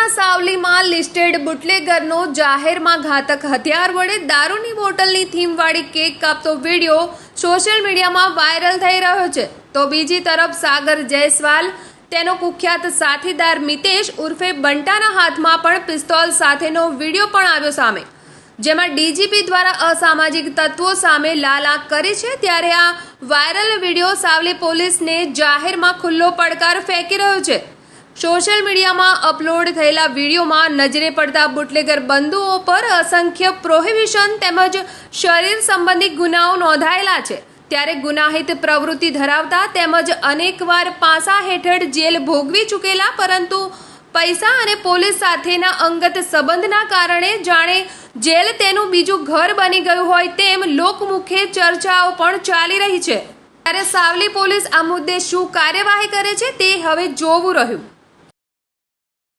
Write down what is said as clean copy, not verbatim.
સુરતના સાવલીમાં લિસ્ટેડ બુટલેગરનો જાહેરમાં ઘાતક હથિયાર વડે દારૂની બોટલની થીમવાળી કેક કાપતો વિડીયો સોશિયલ મીડિયામાં વાયરલ થઈ રહ્યો છે, તો બીજી તરફ સાગર જયસ્વાલ તેનો કુખ્યાત સાથીદાર મિતેશ ઉર્ફે બંટાના હાથમાં પણ પિસ્તોલ સાથેનો વિડીયો પણ આવ્યો સામે, જેમાં ડીજીપી દ્વારા અસામાજિક તત્વો સામે લાલ આંખ કરી છે। ત્યારે આ વાયરલ વિડીયો સાવલી પોલીસને જાહેરમાં ખુલ્લો પડકાર ફેંકી રહ્યો છે। સોશિયલ મીડિયામાં અપલોડ થયેલા વિડીયોમાં નજરે પડતા બુટલેગર બંધુઓ પર અસંખ્ય પ્રોહિબિશન તેમજ શરીર સંબંધી ગુનાઓ નોંધાયેલા છે। ત્યારે ગુનાહિત પ્રવૃત્તિ ધરાવતા તેમજ અનેકવાર પાસા હેઠળ જેલ ભોગવી ચૂકેલા પરંતુ પૈસા અને પોલીસ સાથેના અંગત સંબંધના કારણે જાણે જેલ તેનું બીજું ઘર બની ગયું હોય તેમ લોકમુખે ચર્ચાઓ પણ ચાલી રહી છે। ત્યારે સાવલી પોલીસ આ મુદ્દે શું કાર્યવાહી કરે છે તે હવે જોવું રહ્યું।